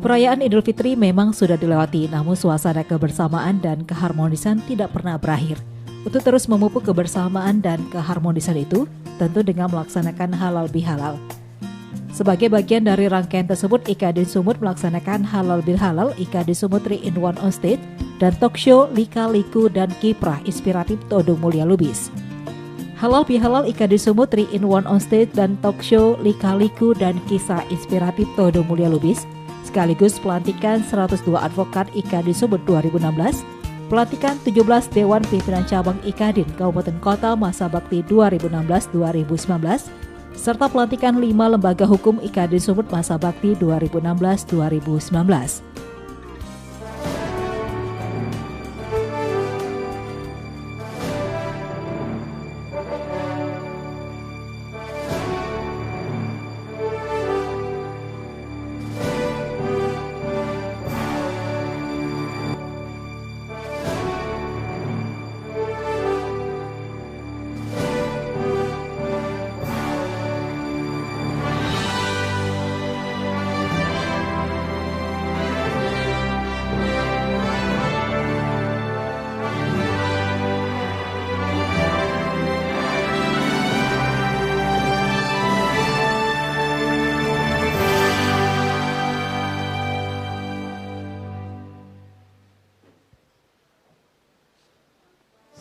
Perayaan Idul Fitri memang sudah dilewati, namun suasana kebersamaan dan keharmonisan tidak pernah berakhir. Untuk terus memupuk kebersamaan dan keharmonisan itu, tentu dengan melaksanakan halal bihalal. Sebagai bagian dari rangkaian tersebut, IKADin Sumut melaksanakan halal bihalal IKADin Sumut 3-in-1 on stage dan talk show Lika Liku dan Kiprah inspiratif Todung Mulia Lubis. Halal bihalal IKADin Sumut 3-in-1 on stage dan talk show Lika Liku dan kisah inspiratif Todung Mulia Lubis sekaligus pelantikan 102 advokat IKADin Sumut 2016, pelantikan 17 Dewan Pimpinan Cabang IKADin Kabupaten Kota masa bakti 2016-2019, serta pelantikan 5 lembaga hukum IKADin Sumut masa bakti 2016-2019.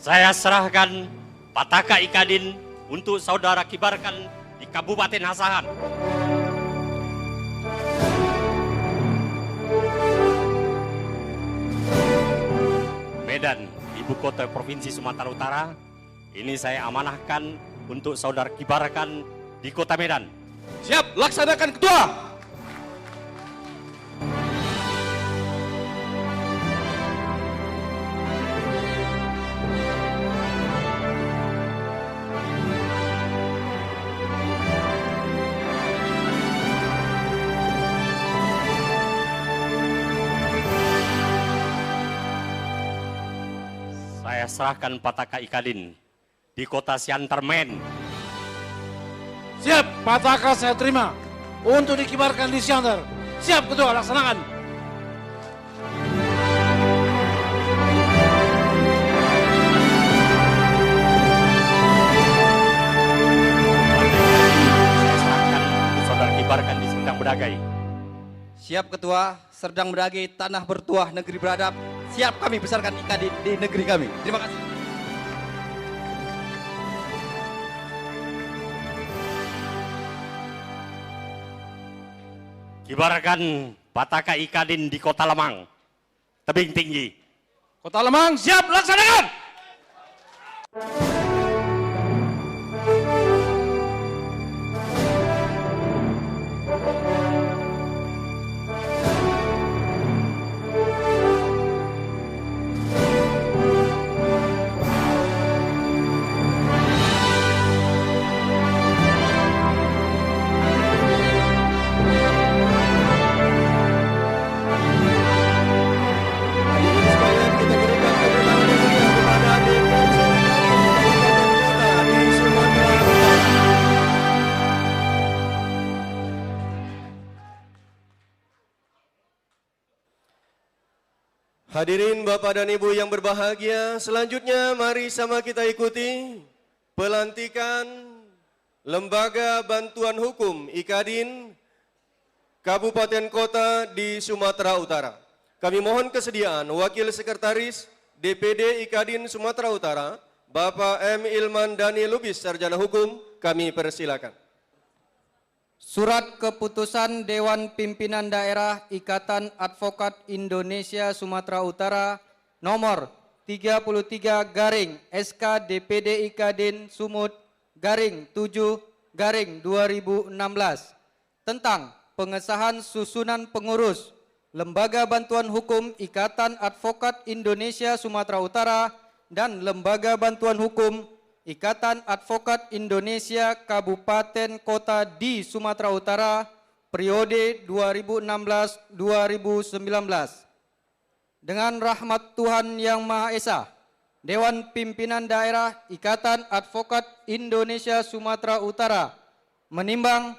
Saya serahkan Pataka IKADin untuk saudara kibarkan di Kabupaten Asahan. Medan, ibu kota Provinsi Sumatera Utara, ini saya amanahkan untuk saudara kibarkan di Kota Medan. Siap, laksanakan Ketua. Saya serahkan Pataka IKADin di Kota Siantar, Men. Siap, Pataka saya terima untuk dikibarkan di Siantar. Siap, Ketua, laksanakan. Saya serahkan untuk saudara kibarkan di Serdang Bedagai. Siap Ketua, Serdang Bedagai, tanah bertuah, negeri beradab. Siap kami besarkan IKADin di negeri kami. Terima kasih. Kibarkan Pataka IKADin di Kota Lemang, Tebing Tinggi. Kota Lemang, siap, laksanakan. Hadirin Bapak dan Ibu yang berbahagia, selanjutnya mari sama kita ikuti pelantikan Lembaga Bantuan Hukum IKADin Kabupaten Kota di Sumatera Utara. Kami mohon kesediaan Wakil Sekretaris DPD IKADin Sumatera Utara, Bapak M. Ilman Dhani Lubis, Sarjana Hukum, kami persilakan. Surat Keputusan Dewan Pimpinan Daerah Ikatan Advokat Indonesia Sumatera Utara nomor 33 garing SK DPD IKADin Sumut garing 7 garing 2016 tentang pengesahan susunan pengurus Lembaga Bantuan Hukum Ikatan Advokat Indonesia Sumatera Utara dan Lembaga Bantuan Hukum Ikatan Advokat Indonesia Kabupaten Kota di Sumatera Utara periode 2016-2019. Dengan rahmat Tuhan Yang Maha Esa, Dewan Pimpinan Daerah Ikatan Advokat Indonesia Sumatera Utara menimbang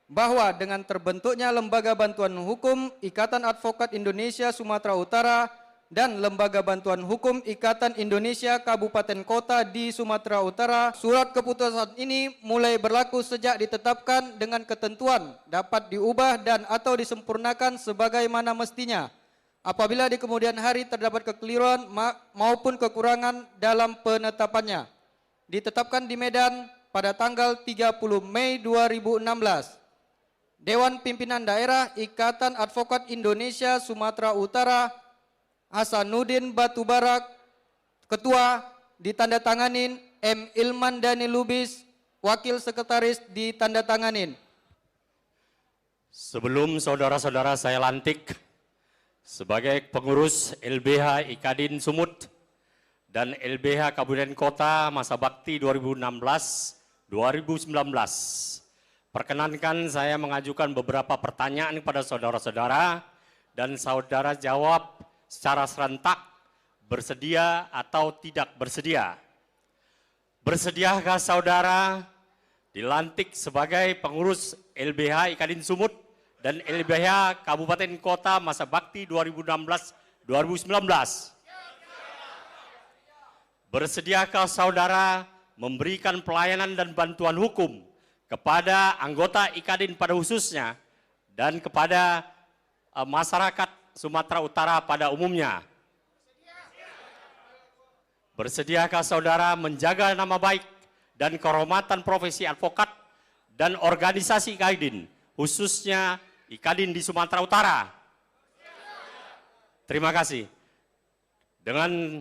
bahwa dengan terbentuknya Lembaga Bantuan Hukum Ikatan Advokat Indonesia Sumatera Utara dan Lembaga Bantuan Hukum Ikatan Indonesia Kabupaten Kota di Sumatera Utara, surat keputusan ini mulai berlaku sejak ditetapkan dengan ketentuan dapat diubah dan atau disempurnakan sebagaimana mestinya. Apabila di kemudian hari terdapat kekeliruan maupun kekurangan dalam penetapannya. Ditetapkan di Medan pada tanggal 30 Mei 2016. Dewan Pimpinan Daerah Ikatan Advokat Indonesia Sumatera Utara Hasanuddin Batubara, Ketua, ditandatanganin M. Ilman Dhani Lubis, Wakil Sekretaris, ditandatanganin. Sebelum saudara-saudara saya lantik sebagai pengurus LBH Ikadin Sumut dan LBH Kabupaten Kota masa bakti 2016-2019. Perkenankan saya mengajukan beberapa pertanyaan kepada saudara-saudara dan saudara jawab secara serentak, bersedia atau tidak bersedia. Bersediakah saudara dilantik sebagai pengurus LBH Ikadin Sumut dan LBH Kabupaten Kota masa bakti 2016-2019? Bersediakah saudara memberikan pelayanan dan bantuan hukum kepada anggota Ikadin pada khususnya dan kepada masyarakat Sumatera Utara pada umumnya? Bersediakah saudara menjaga nama baik dan kehormatan profesi advokat dan organisasi Ikadin, khususnya Ikadin di Sumatera Utara? Terima kasih. Dengan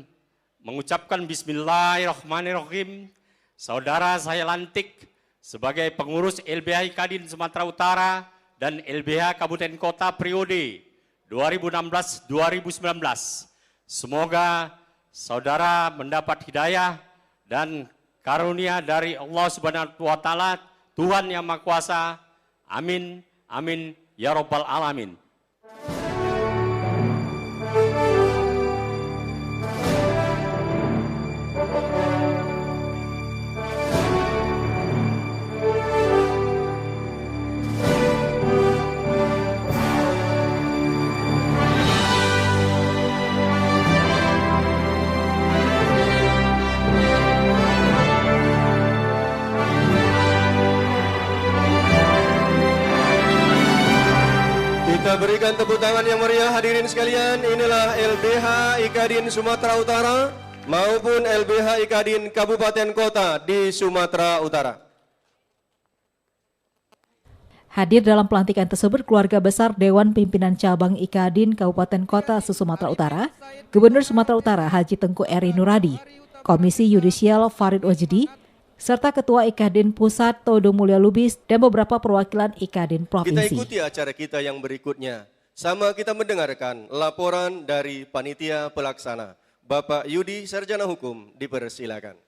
mengucapkan Bismillahirrahmanirrahim, saudara saya lantik sebagai pengurus LBH Ikadin Sumatera Utara dan LBH Kabupaten Kota periode 2016-2019. Semoga saudara mendapat hidayah dan karunia dari Allah Subhanahu wa Ta'ala, Tuhan Yang Maha Kuasa. Amin, amin, ya Rabbal Alamin. Kita berikan tepuk tangan yang meriah hadirin sekalian. Inilah LBH Ikadin Sumatera Utara maupun LBH Ikadin Kabupaten Kota di Sumatera Utara. Hadir dalam pelantikan tersebut keluarga besar Dewan Pimpinan Cabang Ikadin Kabupaten Kota se-Sumatera Utara, Gubernur Sumatera Utara Haji Tengku Eri Nuradi, Komisi Yudisial Farid Wajdi, serta Ketua Ikadin Pusat Todo Mulya Lubis dan beberapa perwakilan Ikadin Provinsi. Kita ikuti acara kita yang berikutnya. Sama kita mendengarkan laporan dari Panitia Pelaksana. Bapak Yudi Sarjana Hukum, dipersilakan.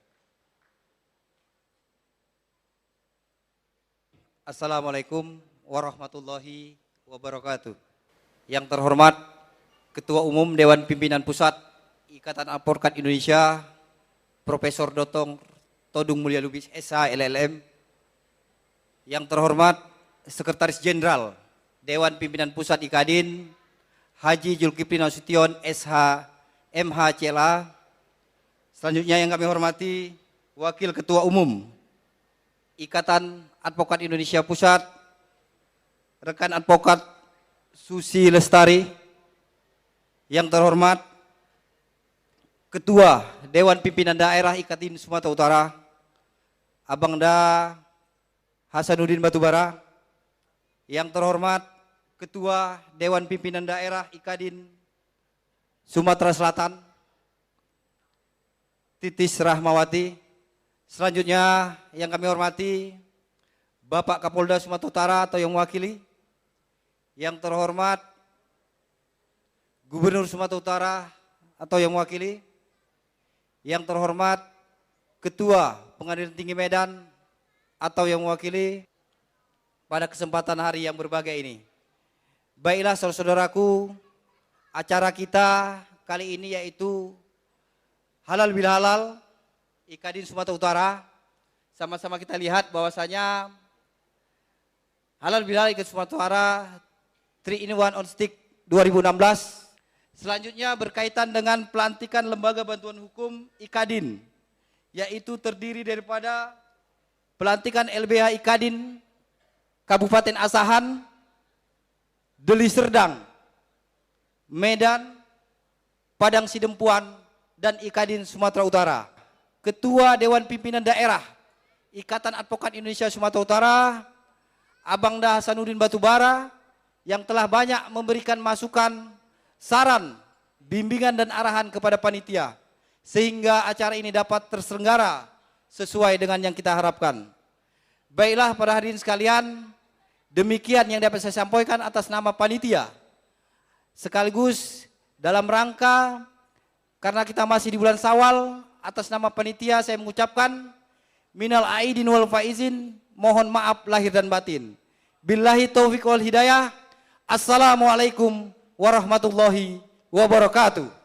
Assalamualaikum warahmatullahi wabarakatuh. Yang terhormat Ketua Umum Dewan Pimpinan Pusat Ikatan Advokat Indonesia, Profesor Dr. Todung Mulya Lubis SH LLM. Yang terhormat Sekretaris Jenderal Dewan Pimpinan Pusat Ikadin Haji Zulkifli Nasution SH MH CLA. Selanjutnya yang kami hormati Wakil Ketua Umum Ikatan Advokat Indonesia Pusat, rekan advokat Susi Lestari. Yang terhormat Ketua Dewan Pimpinan Daerah Ikadin Sumatera Utara, Abangda Hasanuddin Batubara. Yang terhormat Ketua Dewan Pimpinan Daerah Ikadin Sumatera Selatan, Titis Rahmawati. Selanjutnya yang kami hormati Bapak Kapolda Sumatera Utara atau yang mewakili. Yang terhormat Gubernur Sumatera Utara atau yang mewakili. Yang terhormat Ketua Pengadilan Tinggi Medan atau yang mewakili pada kesempatan hari yang berbahagia ini. Baiklah saudara-saudaraku, acara kita kali ini yaitu Halal bil Halal Ikadin Sumatera Utara. Sama-sama kita lihat bahwasanya Halal Bihalal IKADIN Sumatera Utara 3 in 1 on stick 2016. Selanjutnya berkaitan dengan pelantikan Lembaga Bantuan Hukum IKADIN, yaitu terdiri daripada pelantikan LBH IKADIN Kabupaten Asahan, Deli Serdang, Medan, Padang Sidempuan, dan IKADIN Sumatera Utara. Ketua Dewan Pimpinan Daerah Ikatan Advokat Indonesia Sumatera Utara, Abang Dah Hasanuddin Batubara, yang telah banyak memberikan masukan, saran, bimbingan dan arahan kepada panitia, sehingga acara ini dapat terselenggara sesuai dengan yang kita harapkan. Baiklah para hadirin sekalian, demikian yang dapat saya sampaikan atas nama panitia. Sekaligus dalam rangka, karena kita masih di bulan Syawal, atas nama panitia saya mengucapkan minal aidin wal faizin, mohon maaf lahir dan batin. Billahi taufiq wal hidayah. Assalamualaikum warahmatullahi wabarakatuh.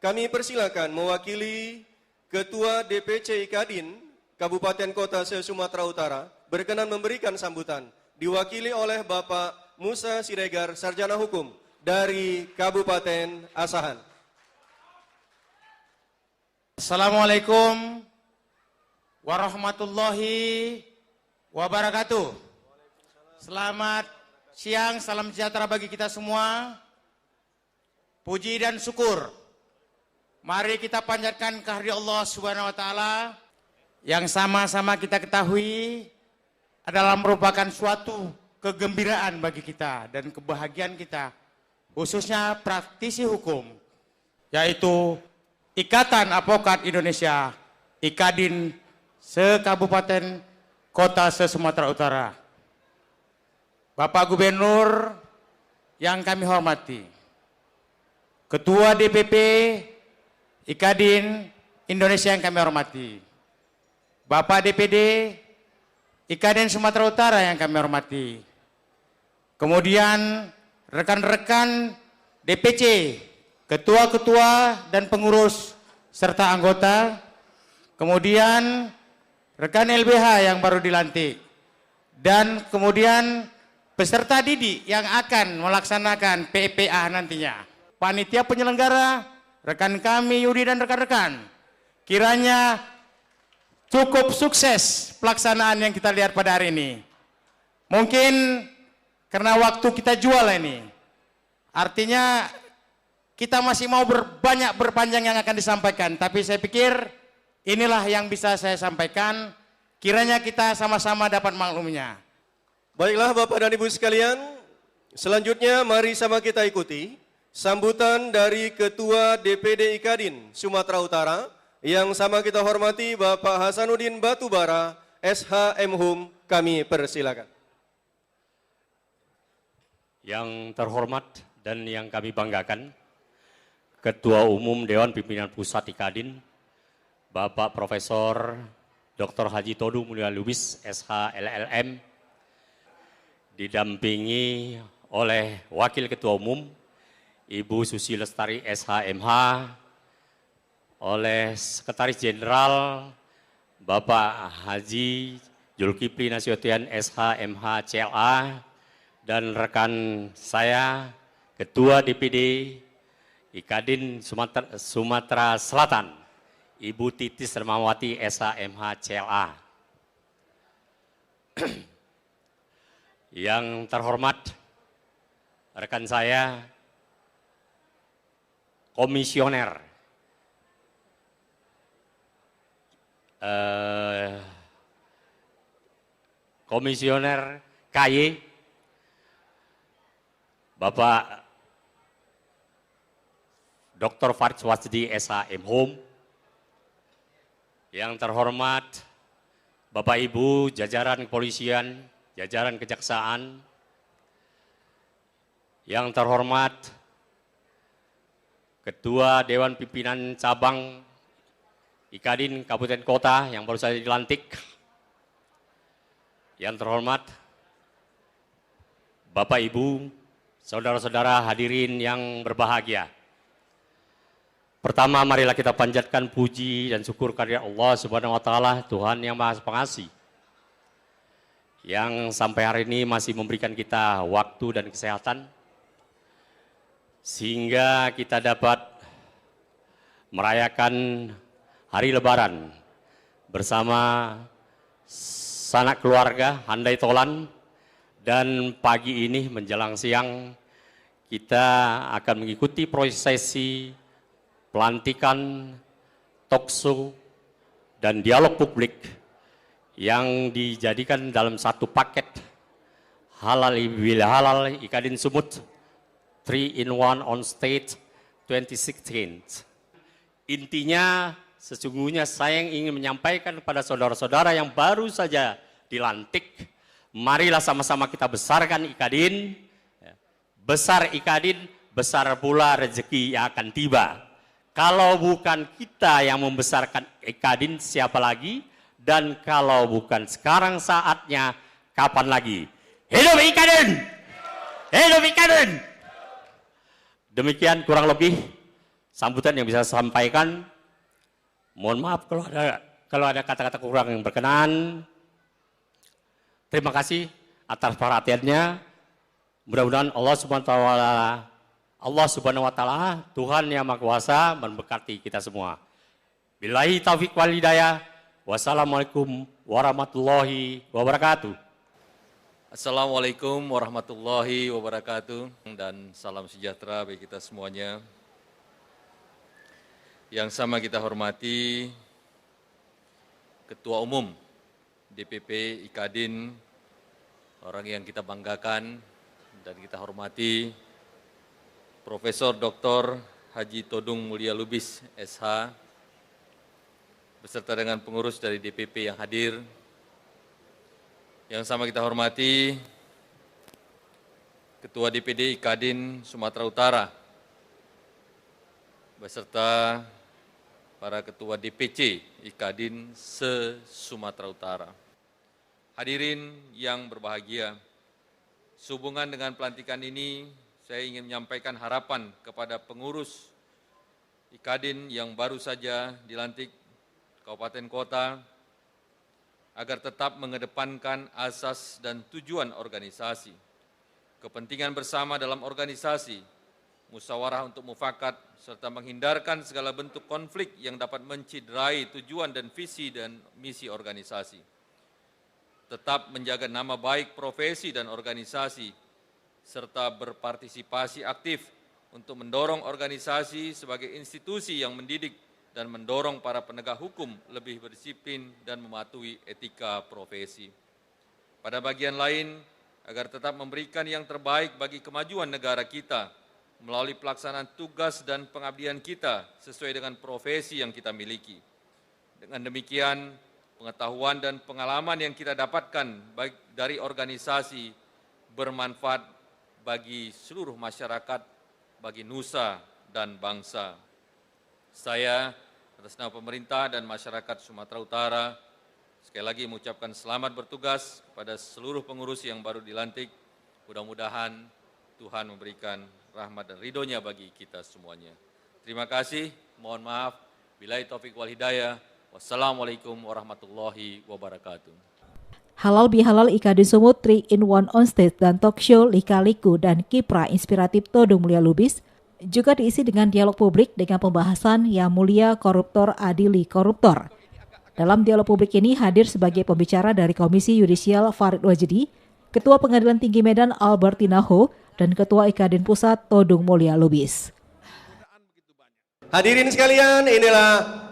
Kami persilakan mewakili Ketua DPC IKADIN Kabupaten Kota se-Sumatera Utara berkenan memberikan sambutan, diwakili oleh Bapak Musa Siregar, Sarjana Hukum dari Kabupaten Asahan. Assalamualaikum warahmatullahi wabarakatuh. Selamat siang, salam sejahtera bagi kita semua. Puji dan syukur mari kita panjatkan kehadirat Allah Subhanahu wa taala yang sama-sama kita ketahui adalah merupakan suatu kegembiraan bagi kita dan kebahagiaan kita, khususnya praktisi hukum, yaitu Ikatan Advokat Indonesia IKADIN se-Kabupaten Kota se-Sumatera Utara. Bapak Gubernur yang kami hormati, Ketua DPP IKADIN Indonesia yang kami hormati, Bapak DPD IKADIN Sumatera Utara yang kami hormati, kemudian rekan-rekan DPC, ketua-ketua dan pengurus serta anggota, kemudian rekan LBH yang baru dilantik, dan kemudian peserta didik yang akan melaksanakan PPA nantinya, panitia penyelenggara, rekan kami Yudi dan rekan-rekan, kiranya cukup sukses pelaksanaan yang kita lihat pada hari ini. Mungkin karena waktu kita jual ini, artinya kita masih mau banyak berpanjang yang akan disampaikan, tapi saya pikir inilah yang bisa saya sampaikan, kiranya kita sama-sama dapat makluminya. Baiklah Bapak dan Ibu sekalian, selanjutnya mari sama kita ikuti sambutan dari Ketua DPD IKADIN Sumatera Utara yang sama kita hormati Bapak Hasanuddin Batubara, SH MHum, kami persilakan. Yang terhormat dan yang kami banggakan, Ketua Umum Dewan Pimpinan Pusat IKADIN, Bapak Profesor Dr. Haji Todu Mulia Lubis, SH LLM, didampingi oleh Wakil Ketua Umum, Ibu Susi Lestari SHMH, oleh Sekretaris Jenderal Bapak Haji Zulkifli Nasution SHMH CLA, dan rekan saya Ketua DPD IKADIN Sumatera Selatan, Ibu Titis Hermawati SHMH CLA. Yang terhormat rekan saya Komisioner KY, Bapak Dr. Farid Wasdi SH M.Hum, yang terhormat Bapak Ibu jajaran kepolisian, jajaran kejaksaan, yang terhormat Ketua Dewan Pimpinan Cabang Ikadin Kabupaten Kota yang baru saja dilantik, yang terhormat Bapak Ibu, saudara-saudara hadirin yang berbahagia. Pertama, marilah kita panjatkan puji dan syukur kehadirat Allah Subhanahu wa taala, Tuhan yang Maha Pengasih, yang sampai hari ini masih memberikan kita waktu dan kesehatan sehingga kita dapat merayakan hari Lebaran bersama sanak keluarga handai tolan, dan pagi ini menjelang siang kita akan mengikuti prosesi pelantikan, talkshow, dan dialog publik yang dijadikan dalam satu paket halal bila halal Ikadin Sumut 3-in-1 on stage 2016. Intinya sesungguhnya saya ingin menyampaikan kepada saudara-saudara yang baru saja dilantik, marilah sama-sama kita besarkan Ikadin. Besar Ikadin, besar pula rezeki yang akan tiba. Kalau bukan kita yang membesarkan Ikadin, siapa lagi? Dan kalau bukan sekarang saatnya, kapan lagi? Hidup Ikadin! Hidup Ikadin! Demikian kurang lebih sambutan yang bisa saya sampaikan. Mohon maaf kalau ada kata-kata kurang yang berkenan. Terima kasih atas perhatiannya. Mudah-mudahan Allah Subhanahu wa taala, Tuhan yang Maha Kuasa, memberkati kita semua. Billahi taufiq wal hidayah. Wassalamualaikum warahmatullahi wabarakatuh. Assalamualaikum warahmatullahi wabarakatuh, dan salam sejahtera bagi kita semuanya. Yang sama kita hormati Ketua Umum DPP Ikadin, orang yang kita banggakan dan kita hormati, Profesor Dr. Haji Todung Mulia Lubis SH, beserta dengan pengurus dari DPP yang hadir. Yang sama kita hormati Ketua DPD Ikadin Sumatera Utara, beserta para Ketua DPC Ikadin se-Sumatera Utara. Hadirin yang berbahagia, sehubungan dengan pelantikan ini, saya ingin menyampaikan harapan kepada pengurus Ikadin yang baru saja dilantik Kabupaten Kota, agar tetap mengedepankan asas dan tujuan organisasi, kepentingan bersama dalam organisasi, musyawarah untuk mufakat, serta menghindarkan segala bentuk konflik yang dapat menciderai tujuan dan visi dan misi organisasi. Tetap menjaga nama baik profesi dan organisasi, serta berpartisipasi aktif untuk mendorong organisasi sebagai institusi yang mendidik dan mendorong para penegak hukum lebih berdisiplin dan mematuhi etika profesi. Pada bagian lain, agar tetap memberikan yang terbaik bagi kemajuan negara kita melalui pelaksanaan tugas dan pengabdian kita sesuai dengan profesi yang kita miliki. Dengan demikian, pengetahuan dan pengalaman yang kita dapatkan baik dari organisasi bermanfaat bagi seluruh masyarakat, bagi nusa dan bangsa. Saya atas nama pemerintah dan masyarakat Sumatera Utara sekali lagi mengucapkan selamat bertugas kepada seluruh pengurus yang baru dilantik. Mudah-mudahan Tuhan memberikan rahmat dan ridhonya bagi kita semuanya. Terima kasih, mohon maaf. Billahi taufiq wal hidayah. Wassalamualaikum warahmatullahi wabarakatuh. Halal bihalal Ikadin Sumut 3-in-1 on stage dan talk show Lika-Liku dan Kiprah Inspiratif Todung Mulia Lubis juga diisi dengan dialog publik dengan pembahasan Yang Mulia Koruptor Adili Koruptor. Dalam dialog publik ini hadir sebagai pembicara dari Komisi Yudisial Farid Wasdi, Ketua Pengadilan Tinggi Medan Albertina Ho, dan Ketua Ikadin Pusat Todung Mulia Lubis. Hadirin sekalian, inilah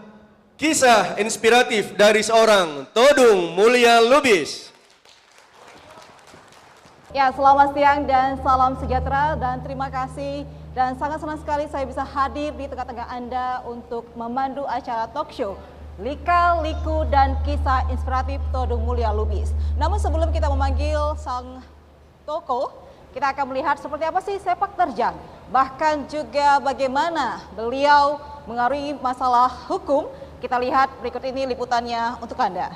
kisah inspiratif dari seorang Todung Mulia Lubis. Ya, selamat siang dan salam sejahtera, dan terima kasih Dan sangat senang sekali saya bisa hadir di tengah-tengah Anda untuk memandu acara talk show Lika, Liku, dan Kisah Inspiratif Todung Mulya Lubis. Namun sebelum kita memanggil sang tokoh, kita akan melihat seperti apa sih sepak terjang, bahkan juga bagaimana beliau mengarungi masalah hukum. Kita lihat berikut ini liputannya untuk Anda.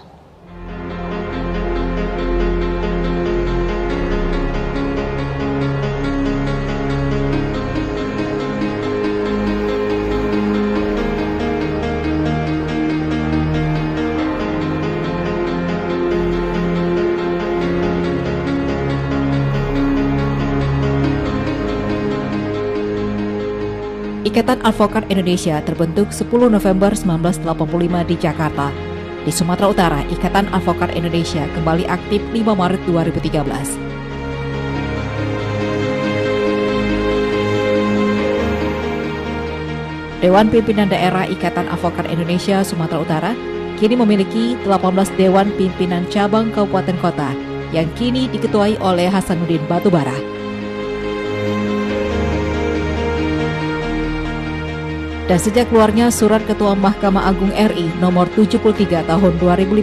Ikatan Advokat Indonesia terbentuk 10 November 1985 di Jakarta. Di Sumatera Utara, Ikatan Advokat Indonesia kembali aktif 5 Maret 2013. Dewan Pimpinan Daerah Ikatan Advokat Indonesia Sumatera Utara kini memiliki 18 Dewan Pimpinan Cabang Kabupaten Kota yang kini diketuai oleh Hasanuddin Batubara. Dan sejak keluarnya Surat Ketua Mahkamah Agung RI nomor 73 tahun 2015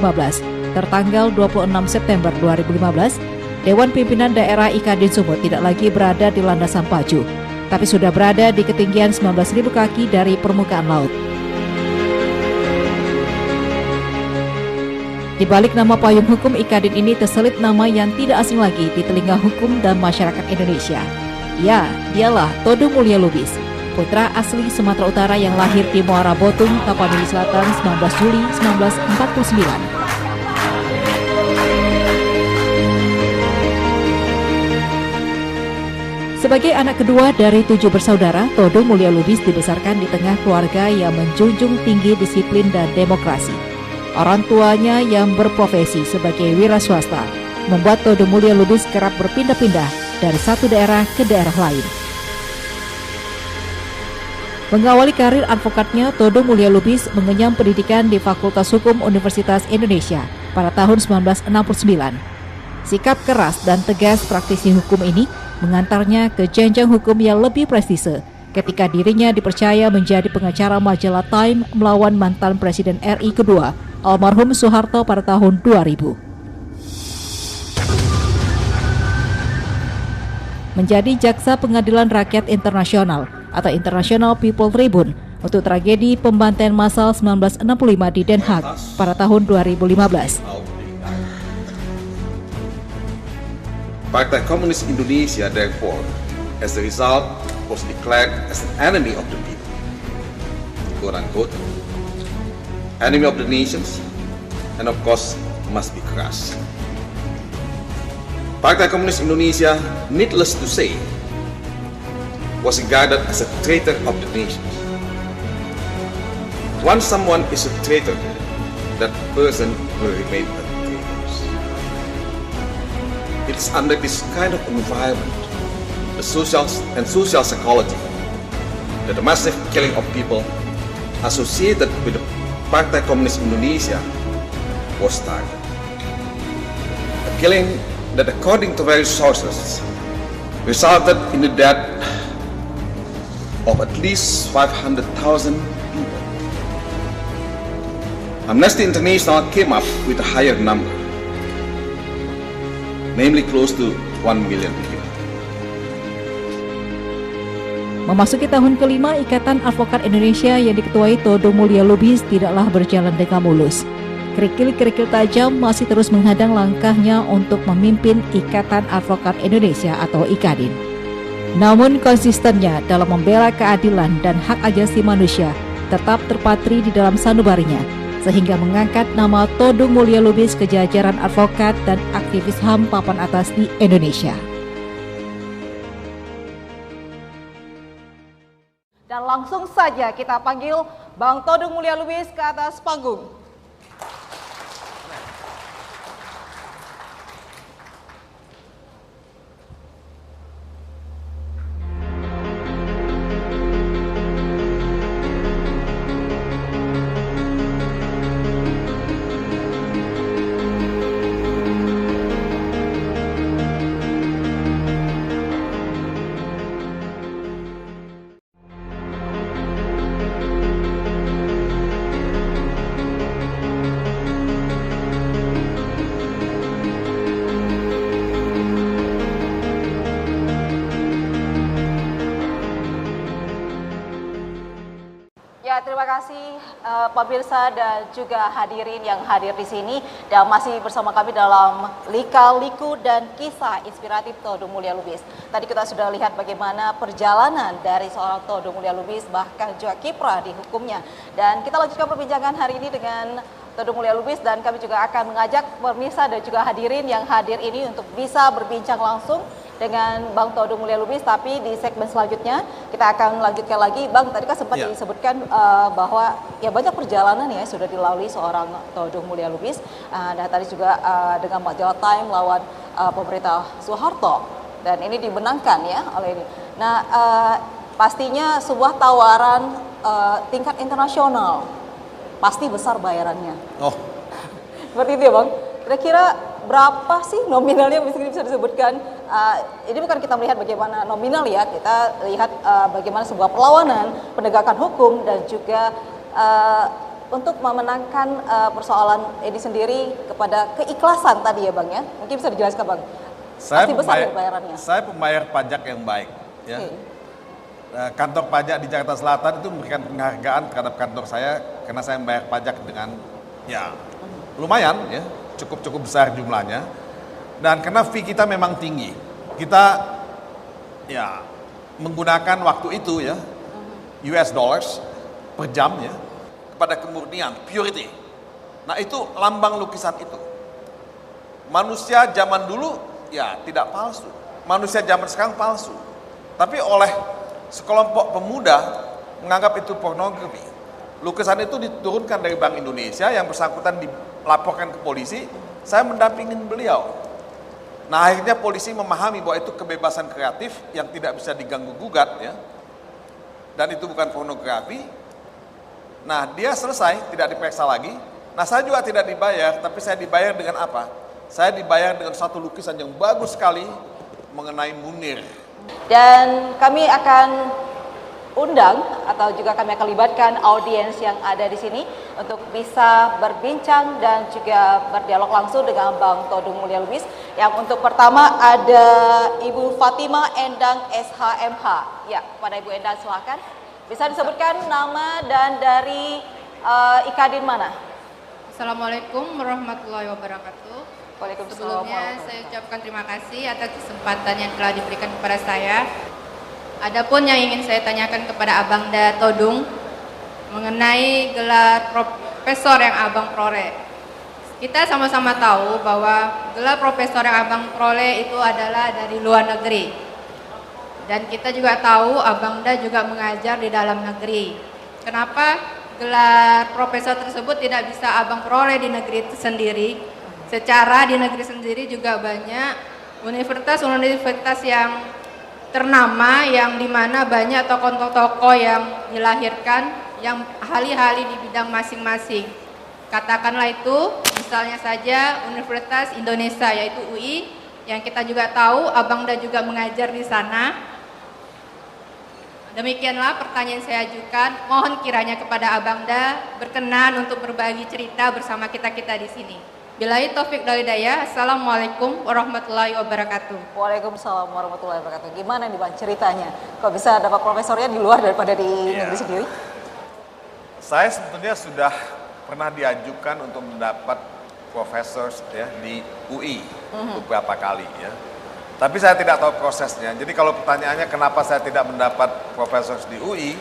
tertanggal 26 September 2015, Dewan Pimpinan Daerah Ikadin Sumut tidak lagi berada di landasan pacu, tapi sudah berada di ketinggian 19.000 kaki dari permukaan laut. Di balik nama payung hukum Ikadin ini terselip nama yang tidak asing lagi di telinga hukum dan masyarakat Indonesia. Ya, dialah Todung Mulya Lubis, putra asli Sumatera Utara yang lahir di Muara Botung, Tapanuli Selatan 19 Juli 1949. Sebagai anak kedua dari 7 bersaudara, Todung Mulya Lubis dibesarkan di tengah keluarga yang menjunjung tinggi disiplin dan demokrasi. Orang tuanya yang berprofesi sebagai wira swasta membuat Todung Mulya Lubis kerap berpindah-pindah dari satu daerah ke daerah lain. Mengawali karir advokatnya, Todung Mulya Lubis mengenyam pendidikan di Fakultas Hukum Universitas Indonesia pada tahun 1969. Sikap keras dan tegas praktisi hukum ini mengantarnya ke jenjang hukum yang lebih prestise ketika dirinya dipercaya menjadi pengacara majalah Time melawan mantan Presiden RI kedua, almarhum Soeharto pada tahun 2000. Menjadi jaksa Pengadilan Rakyat Internasional atau International People Tribune untuk tragedi pembantaian massal 1965 di Den Haag pada tahun 2015. Partai Komunis Indonesia, therefore, as a result, was declared as an enemy of the people, quote unquote, enemy of the nations, and of course must be crushed. Partai Komunis Indonesia, needless to say, was regarded as a traitor of the nations. Once someone is a traitor, that person will remain a traitor. It's under this kind of environment, the social psychology, that the massive killing of people associated with the Partai Komunis Indonesia was started. A killing that, according to various sources, resulted in the death of at least 500,000 people. Amnesty International came up with a higher number, namely close to 1 million people. Memasuki tahun kelima, Ikatan Advokat Indonesia yang diketuai Todung Mulya Lubis tidaklah berjalan dengan mulus. Kerikil-kerikil tajam masih terus menghadang langkahnya untuk memimpin Ikatan Advokat Indonesia atau Ikadin. Namun konsistennya dalam membela keadilan dan hak asasi manusia tetap terpatri di dalam sanubarinya, sehingga mengangkat nama Todung Mulya Lubis ke jajaran advokat dan aktivis HAM papan atas di Indonesia. Dan langsung saja kita panggil Bang Todung Mulya Lubis ke atas panggung. Ya, terima kasih pemirsa dan juga hadirin yang hadir di sini dan masih bersama kami dalam Lika-Liku dan Kisah Inspiratif Todung Mulya Lubis. Tadi kita sudah lihat bagaimana perjalanan dari seorang Todung Mulya Lubis bahkan juga kiprah di hukumnya. Dan kita lanjutkan perbincangan hari ini dengan Todung Mulya Lubis dan kami juga akan mengajak pemirsa dan juga hadirin yang hadir ini untuk bisa berbincang langsung dengan Bang Todung Mulya Lubis, tapi di segmen selanjutnya kita akan lanjutkan lagi. Bang, tadi kan sempat disebutkan bahwa ya banyak perjalanan ya sudah dilalui seorang Todung Mulya Lubis, dan tadi juga dengan majalah Time lawan pemerintah Soeharto, dan ini dimenangkan ya oleh ini. Nah, pastinya sebuah tawaran tingkat internasional, pasti besar bayarannya. Oh, Seperti itu ya Bang. Kira-kira berapa sih nominalnya bisa disebutkan? Ini bukan kita melihat bagaimana nominal ya, kita lihat bagaimana sebuah perlawanan, penegakan hukum dan juga untuk memenangkan persoalan ini sendiri kepada keikhlasan tadi ya Bang ya. Mungkin bisa dijelaskan Bang. Pasti besar ya bayarannya. Saya pembayar pajak yang baik. Ya. Kantor pajak di Jakarta Selatan itu memberikan penghargaan terhadap kantor saya karena saya membayar pajak dengan ya lumayan ya, cukup besar jumlahnya, dan karena fee kita memang tinggi, kita ya menggunakan waktu itu ya US dollars per jam ya kepada kemurnian, purity. Nah itu lambang lukisan itu. Manusia zaman dulu ya tidak palsu, manusia zaman sekarang palsu, tapi oleh sekelompok pemuda menganggap itu pornografi. Lukisan itu diturunkan dari Bank Indonesia, yang bersangkutan dilaporkan ke polisi, saya mendampingin beliau. Nah akhirnya polisi memahami bahwa itu kebebasan kreatif yang tidak bisa diganggu-gugat ya, dan itu bukan pornografi. Nah dia selesai, tidak diperiksa lagi. Nah saya juga tidak dibayar, tapi saya dibayar dengan apa? Saya dibayar dengan satu lukisan yang bagus sekali mengenai Munir. Dan kami akan undang atau juga kami akan libatkan audiens yang ada di sini untuk bisa berbincang dan juga berdialog langsung dengan Bang Todung Mulya Lubis. Yang untuk pertama ada Ibu Fatima Endang SHMH. Ya, pada Ibu Endang silakan. Bisa disebutkan nama dan dari Ikadin mana? Assalamualaikum warahmatullahi wabarakatuh. Waalaikumsalam. Sebelumnya saya ucapkan terima kasih atas kesempatan yang telah diberikan kepada saya. Adapun yang ingin saya tanyakan kepada Abangda Todung mengenai gelar profesor yang Abang peroleh. Kita sama-sama tahu bahwa gelar profesor yang Abang peroleh itu adalah dari luar negeri. Dan kita juga tahu Abangda juga mengajar di dalam negeri. Kenapa gelar profesor tersebut tidak bisa Abang peroleh di negeri itu sendiri? Secara di negeri sendiri juga banyak universitas-universitas yang ternama, yang dimana banyak tokoh-tokoh yang dilahirkan yang ahli-ahli di bidang masing-masing. Katakanlah itu misalnya saja Universitas Indonesia yaitu UI, yang kita juga tahu Abangda juga mengajar di sana. Demikianlah pertanyaan saya ajukan. Mohon kiranya kepada Abangda berkenan untuk berbagi cerita bersama kita-kita di sini. Billahi taufik wal hidayah. Assalamualaikum warahmatullahi wabarakatuh. Waalaikumsalam warahmatullahi wabarakatuh. Gimana nih Bang ceritanya? Kok bisa dapat profesornya di luar daripada di negeri sendiri? Saya sebetulnya sudah pernah diajukan untuk mendapat profesor ya di UI beberapa kali ya. Tapi saya tidak tahu prosesnya. Jadi kalau pertanyaannya kenapa saya tidak mendapat profesor di UI,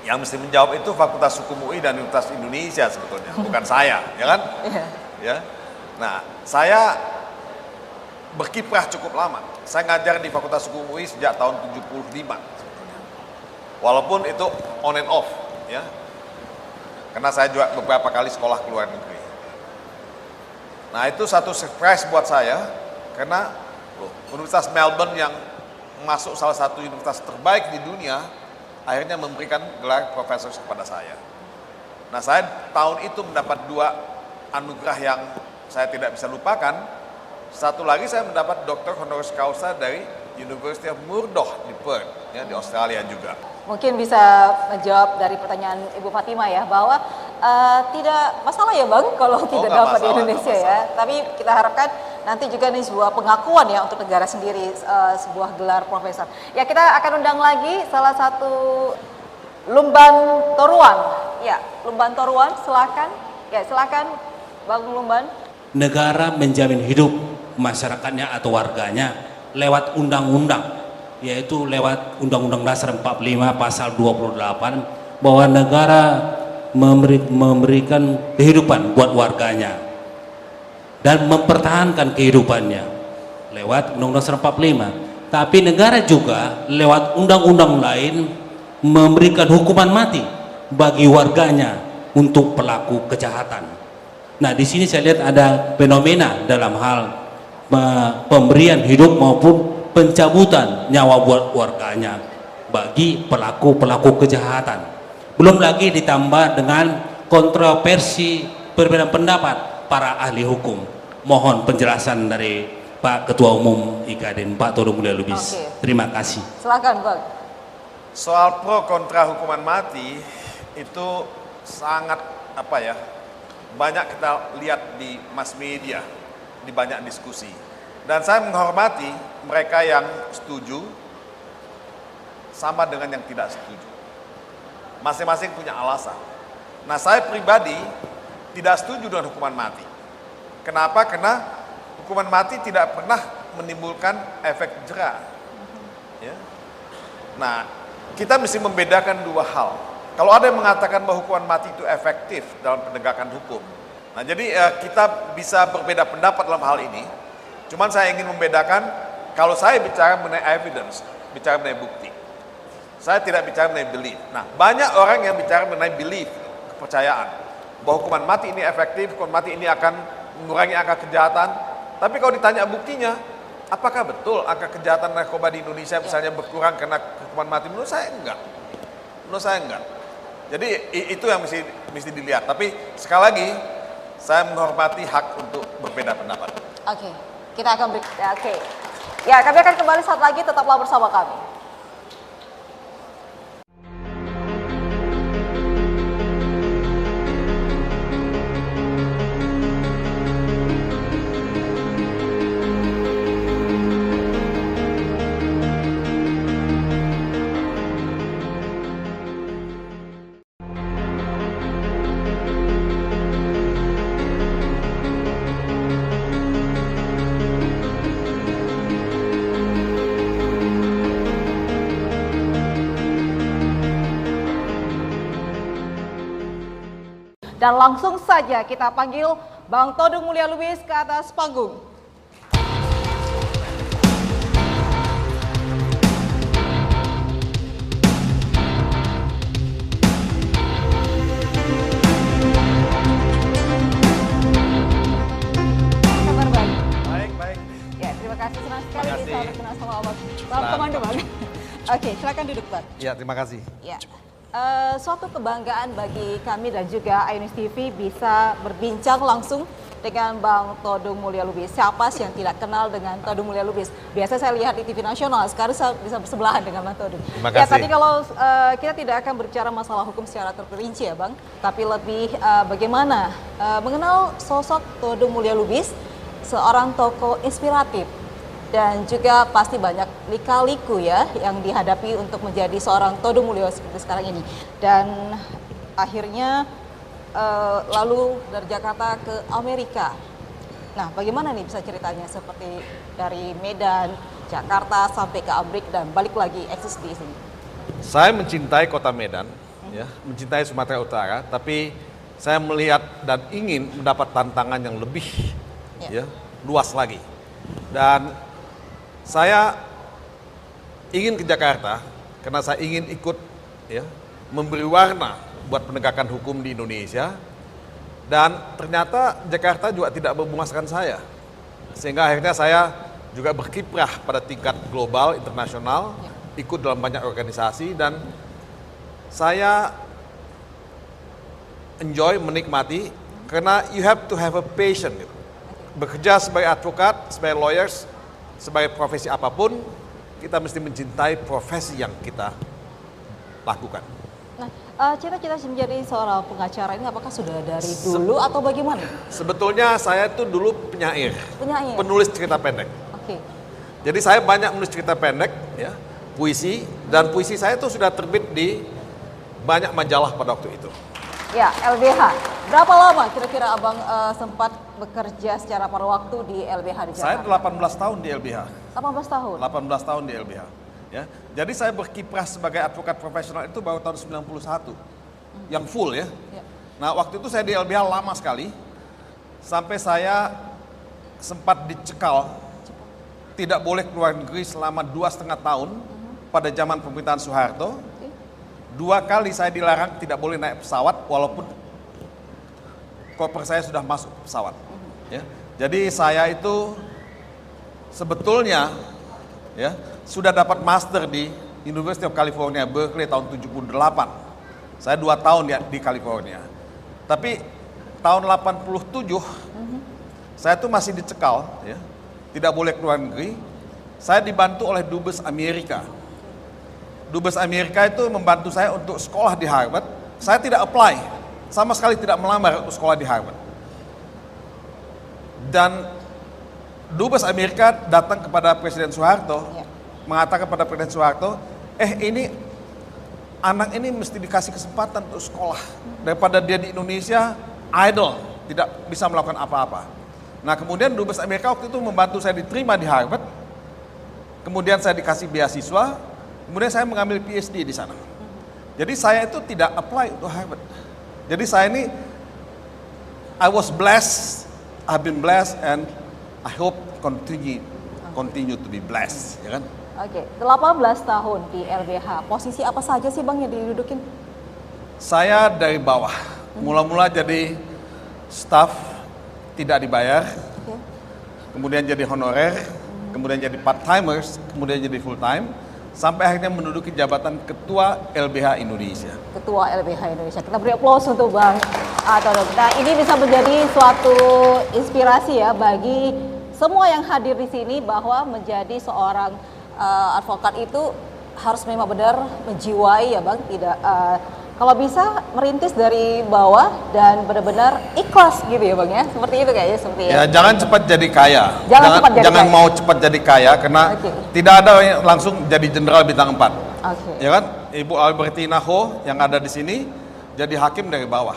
yang mesti menjawab itu Fakultas Hukum UI dan Universitas Indonesia sebetulnya, bukan saya, ya kan? Ya. Nah, saya berkiprah cukup lama. Saya ngajar di Fakultas Hukum UI sejak tahun 75 sebetulnya. Walaupun itu on and off, ya. Karena saya juga beberapa kali sekolah ke luar negeri. Nah, itu satu surprise buat saya karena Universitas Melbourne yang masuk salah satu universitas terbaik di dunia akhirnya memberikan gelar profesor kepada saya. Nah, saya tahun itu mendapat 2 anugerah yang saya tidak bisa lupakan. Satu lagi saya mendapat Dr. Honoris Causa dari University of Murdoch di Perth, ya, di Australia juga. Mungkin bisa menjawab dari pertanyaan Ibu Fatima ya, bahwa tidak masalah ya Bang kalau tidak dapat di Indonesia ya. Tapi kita harapkan nanti juga nih sebuah pengakuan ya untuk negara sendiri, sebuah gelar profesor. Ya, kita akan undang lagi salah satu Lumban Toruan. Ya, Lumban Toruan, silakan. Ya, silakan Bang Lumban. Negara menjamin hidup masyarakatnya atau warganya lewat undang-undang, yaitu lewat Undang-Undang Dasar 45 pasal 28, bahwa negara memberikan kehidupan buat warganya dan mempertahankan kehidupannya lewat Undang-Undang Dasar 45. Tapi negara juga lewat undang-undang lain memberikan hukuman mati bagi warganya untuk pelaku kejahatan. Nah, di sini saya lihat ada fenomena dalam hal pemberian hidup maupun pencabutan nyawa buat warganya bagi pelaku-pelaku kejahatan. Belum lagi ditambah dengan kontroversi perbedaan pendapat para ahli hukum. Mohon penjelasan dari Pak Ketua Umum IKADIN, Pak Todung Mulya Lubis. Terima kasih. Silakan, Bang. Soal pro kontra hukuman mati itu sangat banyak kita lihat di mass media, di banyak diskusi. Dan saya menghormati mereka yang setuju sama dengan yang tidak setuju. Masing-masing punya alasan. Nah, saya pribadi tidak setuju dengan hukuman mati. Kenapa? Karena hukuman mati tidak pernah menimbulkan efek jera. Ya. Nah, kita mesti membedakan dua hal. Kalau ada yang mengatakan bahwa hukuman mati itu efektif dalam penegakan hukum. Nah, jadi kita bisa berbeda pendapat dalam hal ini. Cuman saya ingin membedakan, kalau saya bicara mengenai evidence, bicara mengenai bukti. Saya tidak bicara mengenai belief. Nah, banyak orang yang bicara mengenai belief, kepercayaan. Bahwa hukuman mati ini efektif, hukuman mati ini akan mengurangi angka kejahatan. Tapi kalau ditanya buktinya, apakah betul angka kejahatan narkoba di Indonesia misalnya berkurang karena hukuman mati? Menurut saya enggak. Menurut saya enggak. Jadi itu yang mesti dilihat. Tapi sekali lagi, saya menghormati hak untuk berbeda pendapat. Oke, kita akan oke. Ya, kami akan kembali saat lagi, tetaplah bersama kami. Dan langsung saja kita panggil Bang Todung Mulya Lubis ke atas panggung. Kabar Bang? Baik. Ya, terima kasih, senang sekali bisa berkenal sama Bang Komando Bang. Oke, silakan duduk Bang. Ya, terima kasih. Ya. Suatu kebanggaan bagi kami dan juga Ayonus TV bisa berbincang langsung dengan Bang Todung Mulya Lubis. Siapa sih yang tidak kenal dengan Todung Mulya Lubis? Biasa saya lihat di TV nasional, sekarang saya bisa bersebelahan dengan Bang Todung. Terima kasih. Ya, tadi kalau kita tidak akan berbicara masalah hukum secara terperinci ya Bang, tapi lebih bagaimana mengenal sosok Todung Mulya Lubis, seorang tokoh inspiratif. Dan juga pasti banyak lika-liku ya yang dihadapi untuk menjadi seorang Todung Mulya seperti sekarang ini. Dan akhirnya lalu dari Jakarta ke Amerika. Nah, bagaimana nih bisa ceritanya seperti dari Medan, Jakarta sampai ke Amerika dan balik lagi eksis di sini? Saya mencintai kota Medan, ya, mencintai Sumatera Utara, tapi saya melihat dan ingin mendapat tantangan yang lebih ya, luas lagi. Dan saya ingin ke Jakarta karena saya ingin ikut ya, memberi warna buat penegakan hukum di Indonesia. Dan ternyata Jakarta juga tidak memuaskan saya. Sehingga akhirnya saya juga berkiprah pada tingkat global, internasional, ikut dalam banyak organisasi, dan saya enjoy, menikmati, karena you have to have a passion gitu. Bekerja sebagai advokat, sebagai lawyers, sebagai profesi apapun, kita mesti mencintai profesi yang kita lakukan. Nah, cita-cita menjadi seorang pengacara ini apakah sudah dari dulu atau bagaimana? Sebetulnya saya itu dulu penyair, penulis cerita pendek. Oke. Jadi saya banyak menulis cerita pendek, ya, puisi, dan puisi saya itu sudah terbit di banyak majalah pada waktu itu. Ya, LBH. Berapa lama kira-kira Abang sempat bekerja secara paruh waktu di LBH di Saya Jakarta? 18 tahun di LBH. 18 tahun? 18 tahun di LBH. Ya. Jadi saya berkiprah sebagai advokat profesional itu baru tahun 91. Yang full ya. Nah waktu itu saya di LBH lama sekali. Sampai saya sempat dicekal. Tidak boleh keluar negeri selama 2,5 tahun pada zaman pemerintahan Soeharto. 2 kali saya dilarang tidak boleh naik pesawat walaupun koper saya sudah masuk pesawat. Ya. Jadi saya itu sebetulnya ya sudah dapat master di University of California Berkeley tahun 78. Saya 2 tahun di California. Tapi tahun 87 saya tuh masih dicekal, ya, tidak boleh keluar negeri. Saya dibantu oleh Dubes Amerika. Dubes Amerika itu membantu saya untuk sekolah di Harvard. Saya tidak apply, sama sekali tidak melamar untuk sekolah di Harvard. Dan Dubes Amerika datang kepada Presiden Soeharto, mengatakan kepada Presiden Soeharto, ini anak ini mesti dikasih kesempatan untuk sekolah. Daripada dia di Indonesia, idle, tidak bisa melakukan apa-apa. Nah kemudian Dubes Amerika waktu itu membantu saya diterima di Harvard. Kemudian saya dikasih beasiswa, kemudian saya mengambil PhD di sana. Jadi saya itu tidak apply untuk Harvard. Jadi saya ini, I was blessed, I've been blessed, and I hope continue to be blessed, ya kan? Oke, 18 tahun di LBH. Posisi apa saja sih Bang yang didudukin? Saya dari bawah. Mula-mula jadi staff tidak dibayar. Kemudian jadi honorer, kemudian jadi part-timers, kemudian jadi full-time, sampai akhirnya menduduki jabatan Ketua LBH Indonesia. Ketua LBH Indonesia. Kita beri aplaus untuk Bang Todung. Nah ini bisa menjadi suatu inspirasi ya bagi semua yang hadir di sini bahwa menjadi seorang advokat itu harus memang benar menjiwai ya Bang, tidak kalau bisa merintis dari bawah dan benar-benar ikhlas gitu ya Bang ya, seperti itu kayaknya seperti ya. Jangan cepat jadi kaya. Jangan mau cepat jadi kaya karena tidak ada yang langsung jadi jenderal bintang 4. Ya kan? Ibu Albertina Ho yang ada di sini jadi hakim dari bawah.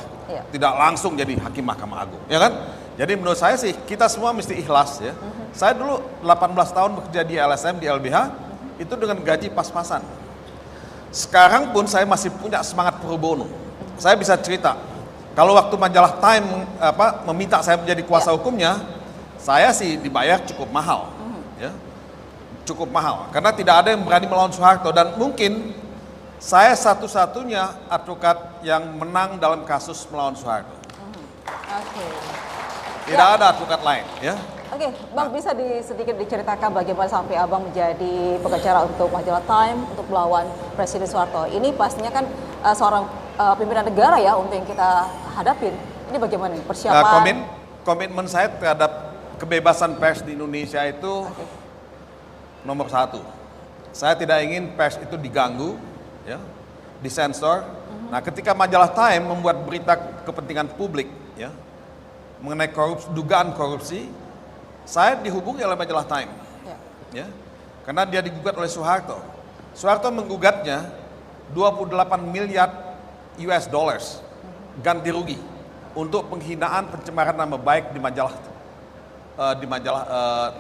Tidak langsung jadi hakim Mahkamah Agung, ya kan? Jadi menurut saya sih kita semua mesti ikhlas ya. Saya dulu 18 tahun bekerja di LSM di LBH itu dengan gaji pas-pasan. Sekarang pun saya masih punya semangat pro bono. Saya bisa cerita, kalau waktu majalah Time meminta saya menjadi kuasa hukumnya, saya sih dibayar cukup mahal, ya, cukup mahal. Karena tidak ada yang berani melawan Soeharto dan mungkin saya satu-satunya advokat yang menang dalam kasus melawan Soeharto. Tidak ada advokat lain, ya. Oke, Bang bisa sedikit diceritakan bagaimana sampai Abang menjadi pengacara untuk majalah Time untuk melawan Presiden Soeharto. Ini pastinya kan seorang pimpinan negara ya untuk yang kita hadapin. Ini bagaimana persiapan? Komitmen saya terhadap kebebasan pers di Indonesia itu nomor 1. Saya tidak ingin pers itu diganggu, ya, disensor. Nah, ketika majalah Time membuat berita kepentingan publik, ya, mengenai dugaan korupsi, saya dihubungi oleh majalah Time, ya, karena dia digugat oleh Soeharto. Soeharto menggugatnya 28 miliar US dollars ganti rugi untuk penghinaan pencemaran nama baik di majalah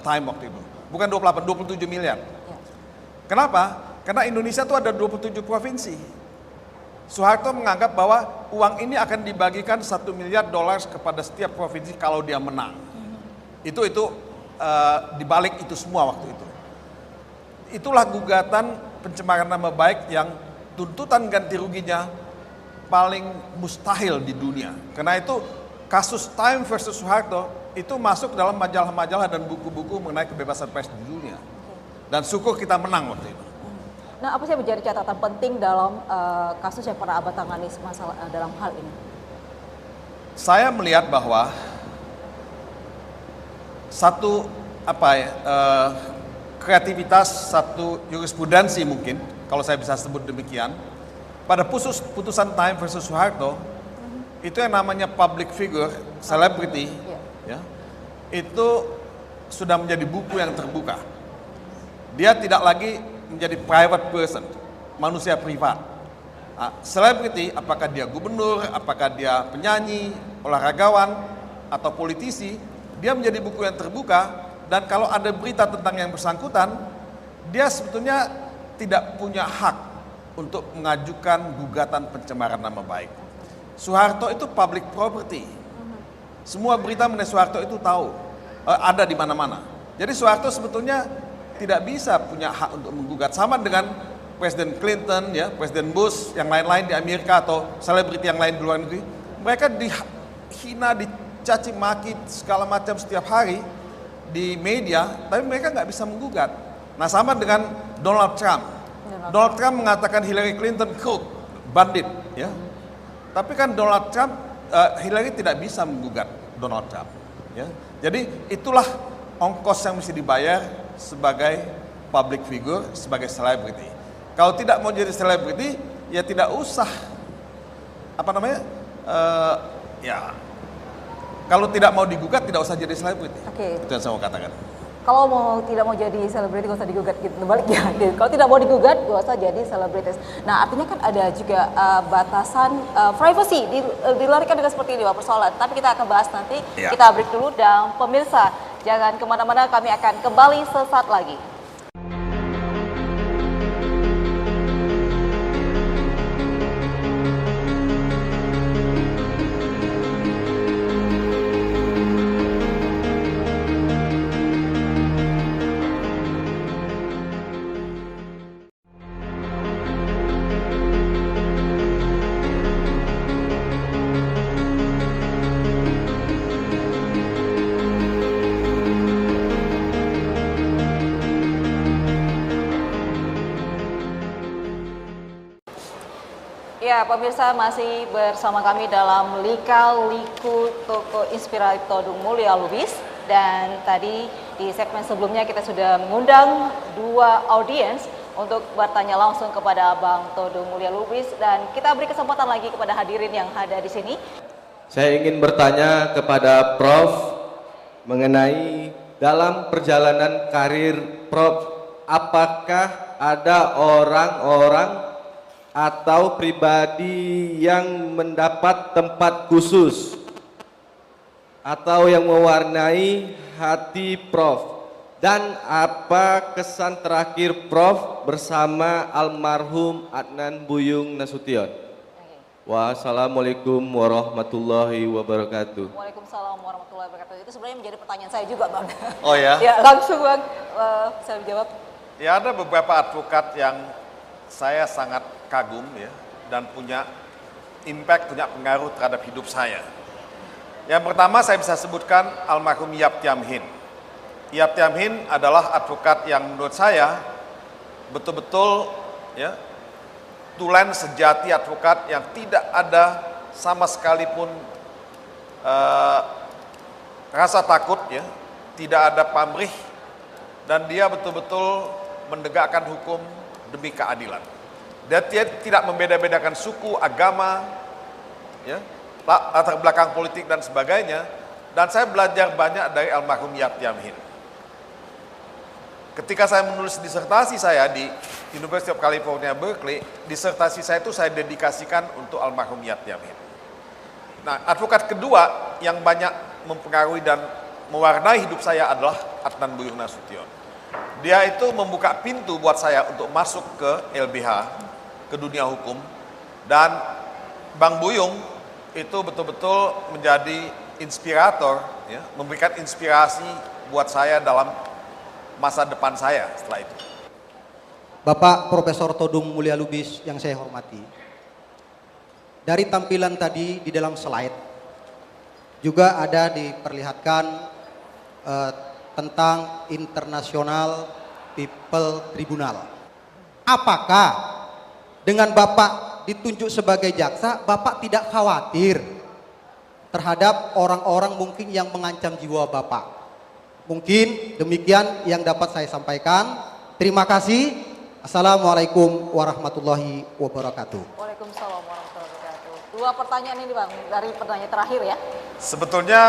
Time waktu itu. Bukan 28, 27 miliar. Kenapa? Karena Indonesia itu ada 27 provinsi. Soeharto menganggap bahwa uang ini akan dibagikan 1 miliar dolar kepada setiap provinsi kalau dia menang. Itu dibalik itu semua waktu itu. Itulah gugatan pencemaran nama baik yang tuntutan ganti ruginya paling mustahil di dunia. Karena itu kasus Time versus Soeharto itu masuk dalam majalah-majalah dan buku-buku mengenai kebebasan pers di dunia. Dan syukur kita menang waktu itu. Nah, apa sih yang menjadi catatan penting dalam kasus yang pernah Abang tangani masalah dalam hal ini? Saya melihat bahwa satu kreativitas, satu jurisprudensi mungkin, kalau saya bisa sebut demikian, pada putusan Time versus Soeharto, itu yang namanya public figure, celebrity, ya, itu sudah menjadi buku yang terbuka. Dia tidak lagi menjadi private person, manusia privat. Selebriti, apakah dia gubernur, apakah dia penyanyi, olahragawan, atau politisi, dia menjadi buku yang terbuka, dan kalau ada berita tentang yang bersangkutan, dia sebetulnya tidak punya hak untuk mengajukan gugatan pencemaran nama baik. Soeharto itu public property. Semua berita mengenai Soeharto itu tahu, ada di mana-mana. Jadi Soeharto sebetulnya tidak bisa punya hak untuk menggugat, sama dengan Presiden Clinton, ya, Presiden Bush, yang lain-lain di Amerika atau selebriti yang lain di luar negeri. Mereka dihina, dicaci maki segala macam setiap hari di media, tapi mereka nggak bisa menggugat. Nah, sama dengan Donald Trump. Donald Trump mengatakan Hillary Clinton crook, bandit, ya. Tapi kan Donald Trump, Hillary tidak bisa menggugat Donald Trump, ya. Jadi itulah ongkos yang mesti dibayar sebagai public figure, sebagai selebriti. Kalau tidak mau jadi selebriti, ya tidak usah, ya kalau tidak mau digugat, tidak usah jadi selebriti. Oke. Itu yang saya mau katakan. Kalau tidak mau jadi selebriti, gak usah digugat gitu. Baliknya, gitu. Kalau tidak mau digugat, gak usah jadi selebritis. Nah, artinya kan ada juga batasan privacy dilarikan dengan seperti ini, Pak, persoalan. Tapi kita akan bahas nanti. Ya. Kita break dulu, dan pemirsa jangan kemana-mana, kami akan kembali sesaat lagi. Ya, pemirsa masih bersama kami dalam Lika-Liku Toko Inspiratif Todung Mulia Lubis. Dan tadi di segmen sebelumnya kita sudah mengundang dua audiens untuk bertanya langsung kepada Bang Todung Mulia Lubis. Dan kita beri kesempatan lagi kepada hadirin yang ada di sini. Saya ingin bertanya kepada Prof mengenai dalam perjalanan karir Prof, apakah ada orang-orang atau pribadi yang mendapat tempat khusus atau yang mewarnai hati Prof, dan apa kesan terakhir Prof bersama almarhum Adnan Buyung Nasution? Wassalamualaikum warahmatullahi wabarakatuh. Waalaikumsalam warahmatullahi wabarakatuh. Itu sebenarnya menjadi pertanyaan saya juga, Bang. Oh ya? Ya, langsung Bang, bisa menjawab. Ya, ada beberapa advokat yang saya sangat kagum, ya, dan punya impact, punya pengaruh terhadap hidup saya. Yang pertama saya bisa sebutkan almarhum Yap Thiam Hien. Yap Thiam Hien adalah advokat yang menurut saya betul-betul, ya, tulen sejati advokat yang tidak ada sama sekalipun rasa takut, ya, tidak ada pamrih, dan dia betul-betul menegakkan hukum demi keadilan. Dia tidak membeda-bedakan suku, agama, ya, latar belakang politik dan sebagainya. Dan saya belajar banyak dari almarhum Yap Thiam Hien. Ketika saya menulis disertasi saya di University of California, Berkeley, disertasi saya itu saya dedikasikan untuk almarhum Yap Thiam Hien. Nah, advokat kedua yang banyak mempengaruhi dan mewarnai hidup saya adalah Adnan Buyung Nasution. Dia itu membuka pintu buat saya untuk masuk ke LBH, ke dunia hukum. Dan Bang Buyung itu betul-betul menjadi inspirator, ya, memberikan inspirasi buat saya dalam masa depan saya setelah itu. Bapak Profesor Todung Mulia Lubis yang saya hormati, dari tampilan tadi di dalam slide juga ada diperlihatkan tentang International People Tribunal. Apakah dengan Bapak ditunjuk sebagai jaksa, Bapak tidak khawatir terhadap orang-orang mungkin yang mengancam jiwa Bapak? Mungkin demikian yang dapat saya sampaikan. Terima kasih. Assalamualaikum warahmatullahi wabarakatuh. Waalaikumsalam warahmatullahi wabarakatuh. Dua pertanyaan ini, Bang, dari pertanyaan terakhir, ya. Sebetulnya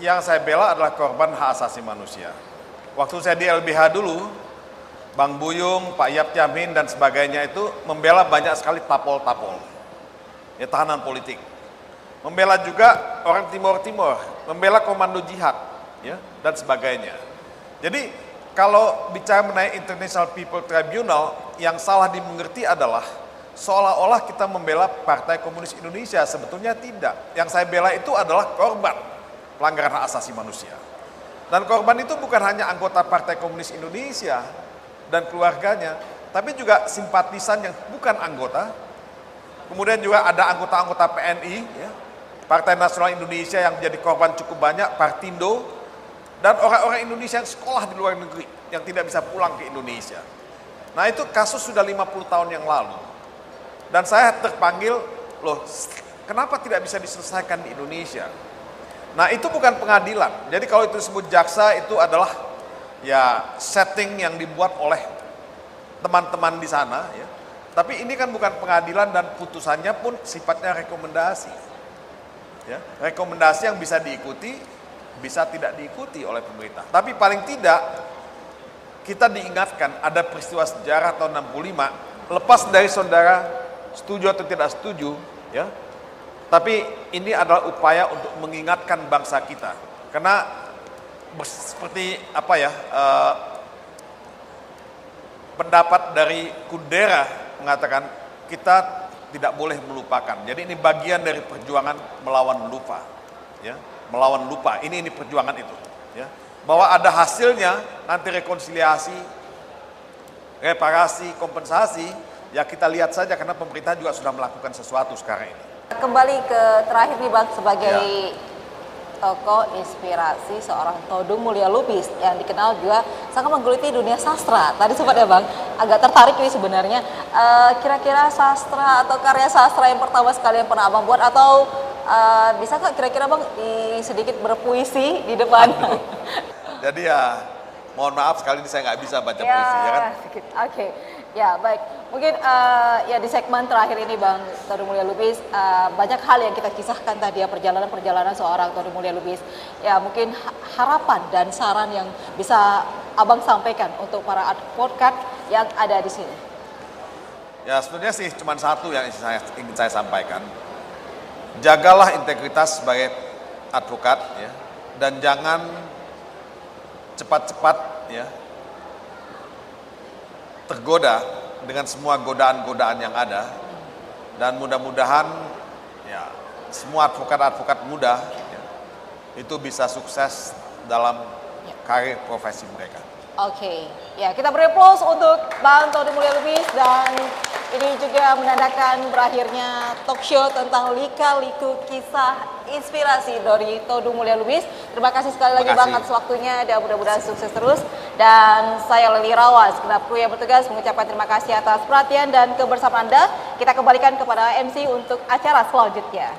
yang saya bela adalah korban hak asasi manusia. Waktu saya di LBH dulu, Bang Buyung, Pak Yap Jamin dan sebagainya itu membela banyak sekali tapol-tapol, ya tahanan politik. Membela juga orang Timur Timur, membela komando jihad, ya dan sebagainya. Jadi kalau bicara mengenai International People Tribunal, yang salah dimengerti adalah seolah-olah kita membela Partai Komunis Indonesia. Sebetulnya tidak. Yang saya bela itu adalah korban pelanggaran hak asasi manusia. Dan korban itu bukan hanya anggota Partai Komunis Indonesia dan keluarganya, tapi juga simpatisan yang bukan anggota. Kemudian juga ada anggota-anggota PNI, ya, Partai Nasional Indonesia yang menjadi korban cukup banyak, Partindo, dan orang-orang Indonesia yang sekolah di luar negeri, yang tidak bisa pulang ke Indonesia. Nah itu kasus sudah 50 tahun yang lalu. Dan saya terpanggil, loh kenapa tidak bisa diselesaikan di Indonesia? Nah itu bukan pengadilan. Jadi kalau itu disebut jaksa, itu adalah ya setting yang dibuat oleh teman-teman di sana, ya. Tapi ini kan bukan pengadilan dan putusannya pun sifatnya rekomendasi, ya. Rekomendasi yang bisa diikuti, bisa tidak diikuti oleh pemerintah. Tapi paling tidak kita diingatkan ada peristiwa sejarah tahun 65, lepas dari saudara setuju atau tidak setuju, ya. Tapi ini adalah upaya untuk mengingatkan bangsa kita, karena seperti apa ya, pendapat dari Kundera mengatakan kita tidak boleh melupakan. Jadi ini bagian dari perjuangan melawan lupa, ya, melawan lupa. Ini perjuangan itu, ya, bahwa ada hasilnya nanti rekonsiliasi, reparasi, kompensasi. Ya kita lihat saja karena pemerintah juga sudah melakukan sesuatu sekarang ini. Kembali ke terakhir nih Bang, sebagai tokoh inspirasi seorang Todung Mulya Lubis yang dikenal juga sangat menggeluti dunia sastra. Tadi sempat ya Bang, agak tertarik nih sebenarnya. Kira-kira sastra atau karya sastra yang pertama sekali yang pernah Abang buat, atau bisa nggak kira-kira Bang sedikit berpuisi di depan? Jadi ya mohon maaf sekali ini saya nggak bisa baca puisi, ya kan? Oke. Ya baik, mungkin ya di segmen terakhir ini Bang Todung Mulya Lubis, banyak hal yang kita kisahkan tadi ya, perjalanan seorang Todung Mulya Lubis. Ya mungkin harapan dan saran yang bisa Abang sampaikan untuk para advokat yang ada di sini. Ya sebenarnya sih cuma satu yang ingin saya sampaikan. Jagalah integritas sebagai advokat, ya, dan jangan cepat-cepat, ya, tergoda dengan semua godaan-godaan yang ada, dan mudah-mudahan ya semua advokat-advokat muda, ya, itu bisa sukses dalam karir profesi mereka. Oke, ya kita beri aplaus untuk Bang Todung Mulya Lubis, dan ini juga menandakan berakhirnya talk show tentang lika-liku kisah inspirasi dari Todung Mulya Lubis. Terima kasih sekali lagi Bang atas waktunya, dan mudah-mudahan sukses terus. Dan saya Leli Rawas, segenap kru yang bertugas mengucapkan terima kasih atas perhatian dan kebersamaan Anda. Kita kembalikan kepada MC untuk acara selanjutnya.